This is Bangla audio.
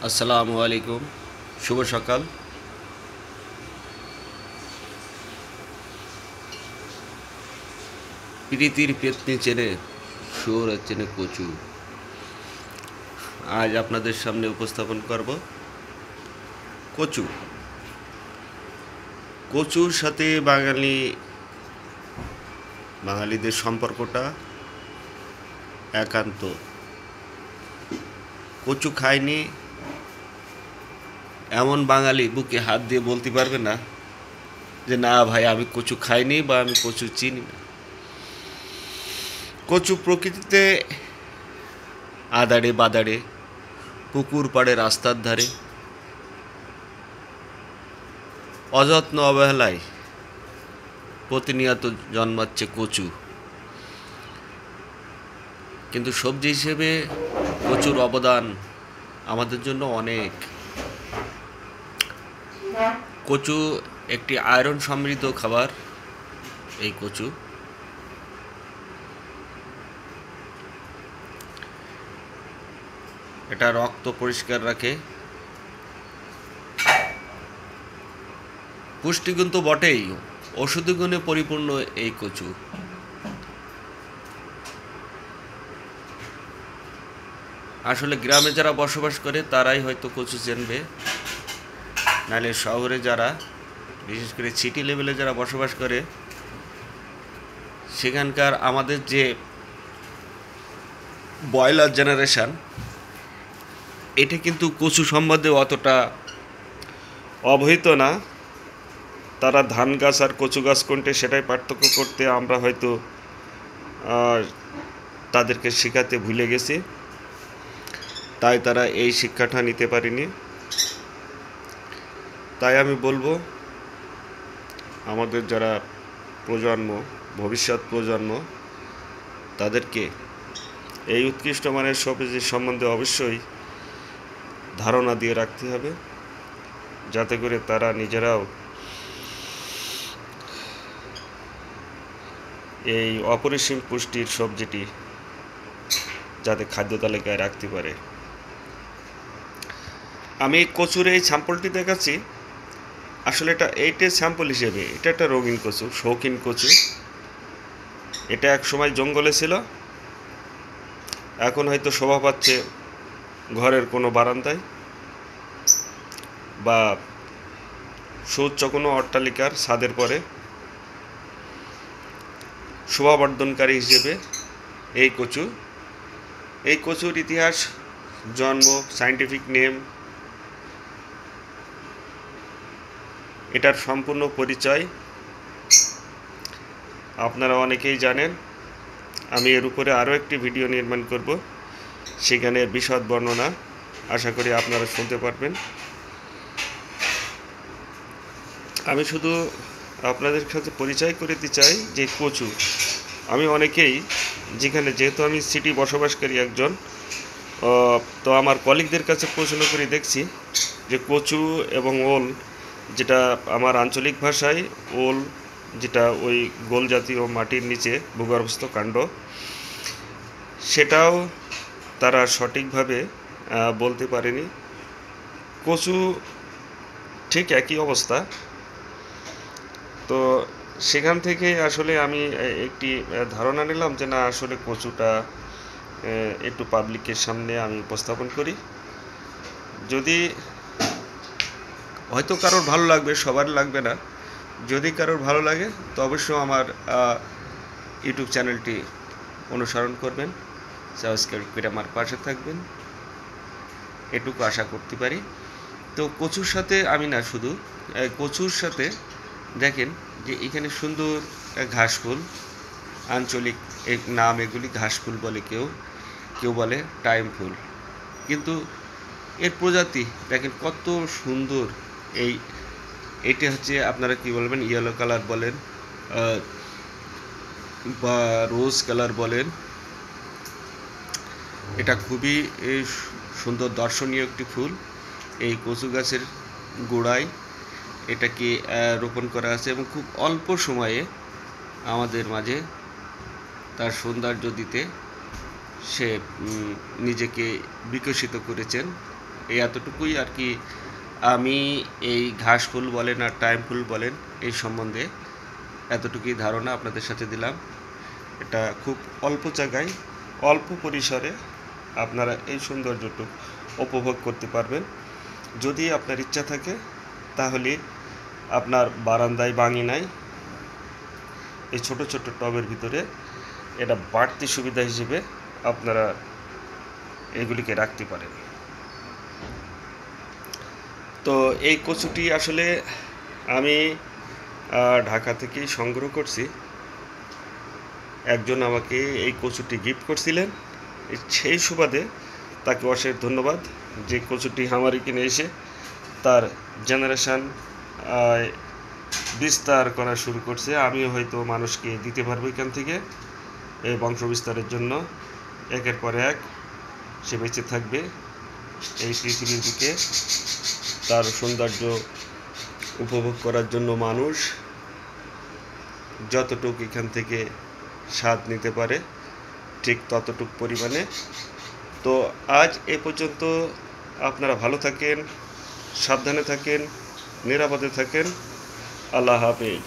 আসসালামু আলাইকুম, শুভ সকাল। প্রীতির পেতনি চেনে শুয়োর চেনে কচু। আজ আপনাদের সামনে উপস্থাপন করব কচু। কচুর সাথে বাঙালিদের সম্পর্কটা একান্ত। কচু খায়নি এমন বাঙালি বুকে হাত দিয়ে বলতে পারবে না যে না ভাই, আমি কচু খাইনি বা আমি কচু চিনি না। কচু প্রকৃতিতে আদারে বাদারে, পুকুর পাড়ে, রাস্তার ধারে অযত্ন অবহেলায় প্রতিনিয়ত জন্মাচ্ছে কচু। কিন্তু সবজি হিসেবে কচুর অবদান আমাদের জন্য অনেক। কচু একটি আয়রন সমৃদ্ধ খাবার। এই কচু এটা রক্ত পরিষ্কার রাখে, পুষ্টিগুণ তো বটেই, ঔষধি গুণে পরিপূর্ণ এই কচু। আসলে গ্রামে যারা বসবাস করে তারাই হয়তো কচু চেনবে, নাহলে শহরে যারা, বিশেষ করে সিটি লেভেলে যারা বসবাস করে, সেখানকার আমাদের যে বয়লার জেনারেশন, এটা কিন্তু কচু সম্বন্ধে অতটা অবহিত না। তারা ধান গাছ আর কচু গাছ কোনটে সেটাই পার্থক্য করতে আমরা হয়তো তাদেরকে শেখাতে ভুলে গেছি, তাই তারা এই শিক্ষাটা নিতে পারেনি। তাই আমি বলবো আমাদের যারা ভবিষ্যৎ প্রজন্ম, তাদেরকে এই উৎকৃষ্ট মানের সবজি সম্বন্ধে অবশ্যই ধারণা দিয়ে রাখতে হবে, যাতে করে তারা নিজেরাও এই অপরিসীম পুষ্টির সবজিটি যাতে খাদ্য তালিকায় রাখতে পারে। আমি কচুর এই স্যাম্পলটি দেখাচ্ছি। আসলে এইটা স্যাম্পল হিসেবে, এটা একটা রঙিন কচু, শৌখিন কচু। এটা এক সময় জঙ্গলে ছিল, এখন হয়তো শোভা পাচ্ছে ঘরের কোনো বারান্দায় বা সুউচ্চ কোনো অট্টালিকার ছাদের পরে শোভাবর্ধনকারী হিসেবে এই কচুর ইতিহাস, জন্ম, সায়েন্টিফিক নেম, এটার সম্পূর্ণ পরিচয় আপনারা অনেকেই জানেন। আমি এর উপরে আরও একটি ভিডিও নির্মাণ করব, সেখানে বিশদ বর্ণনা আশা করি আপনারা শুনতে পারবেন। আমি শুধু আপনাদের কাছে পরিচয় করে দিতে চাই যে কচু, আমি অনেকেই যেহেতু আমি সিটি বসবাসকারী একজন, তো আমার কলিগদের কাছে প্রশ্ন করে দেখছি যে কচু এবং ওল, যেটা আমার আঞ্চলিক ভাষায় ওল, যেটা ওই গোল জাতীয় মাটির নিচে ভূগর্ভস্থ কাণ্ড, সেটাও তারা সঠিকভাবে বলতে পারেনি। কচু ঠিক একই অবস্থা। তো সেখান থেকে আসলে আমি একটি ধারণা নিলাম যে না, আসলে কচুটা একটু পাবলিকের সামনে আমি উপস্থাপন করি। যদি হয়তো কারোর ভালো লাগবে, সবার লাগবে না। যদি কারোর ভালো লাগে তো অবশ্যই আমার ইউটিউব চ্যানেলটি অনুসরণ করবেন, সাবস্ক্রাইব করে আমার পাশে থাকবেন, এটুকু আশা করতে পারি। তো কচুর সাথে আমি না, শুধু কচুর সাথে দেখেন যে এখানে সুন্দর ঘাসফুল, আঞ্চলিক নাম এগুলি ঘাসফুল বলে, কেউ বলে টাইম ফুল, কিন্তু এর প্রজাতি দেখেন কত সুন্দর। এইটা হচ্ছে, আপনারা কি বলবেন, ইয়েলো কালার বলেন বা রোজ কালার বলেন। এটা খুবই সুন্দর দর্শনীয় একটি ফুল। এই কচু গাছের গোড়ায় এটাকে রোপণ করা আছে এবং খুব অল্প সময়ে আমাদের মাঝে তার সৌন্দর্য দিতে সে নিজেকে বিকশিত করেছেন এই এতটুকুই আর কি। আমি এই ঘাস ফুল বলেন আর টাইম ফুল বলেন এই সম্বন্ধে এতটুকুই ধারণা আপনাদের সাথে দিলাম। এটা খুব অল্প জায়গায় অল্প পরিসরে আপনারা এই সৌন্দর্যটুকু উপভোগ করতে পারবেন। যদি আপনার ইচ্ছা থাকে তাহলে আপনার বারান্দায় বাঙিনায় এই ছোট ছোট টবের ভিতরে এটা বাড়তি সুবিধা হিসেবে আপনারা এগুলিকে রাখতে পারেন। তো এই কচুটি আসলে আমি ঢাকা থেকেই সংগ্রহ করছি। একজন আমাকে এই কচুটি গিফট করছিলেন, সেই সুবাদে তাকে অশেষ ধন্যবাদ যে কচুটি আমারই কিনে এসে তার জেনারেশান বিস্তার করা শুরু করছে। আমিও হয়তো মানুষকে দিতে পারবো এখান থেকে এই বংশ বিস্তারের জন্য। একের পর এক সে বেঁচে থাকবে এই পৃথিবীর দিকে। তার সৌন্দর্য উপভোগ করার জন্য মানুষ যতটুকু এখান থেকে স্বাদ নিতে পারে ঠিক ততটুকু পরিমাণে। তো আজ এ পর্যন্ত। আপনারা ভালো থাকেন, সাবধানে থাকেন, নিরাপদে থাকেন। আল্লাহ হাফেজ।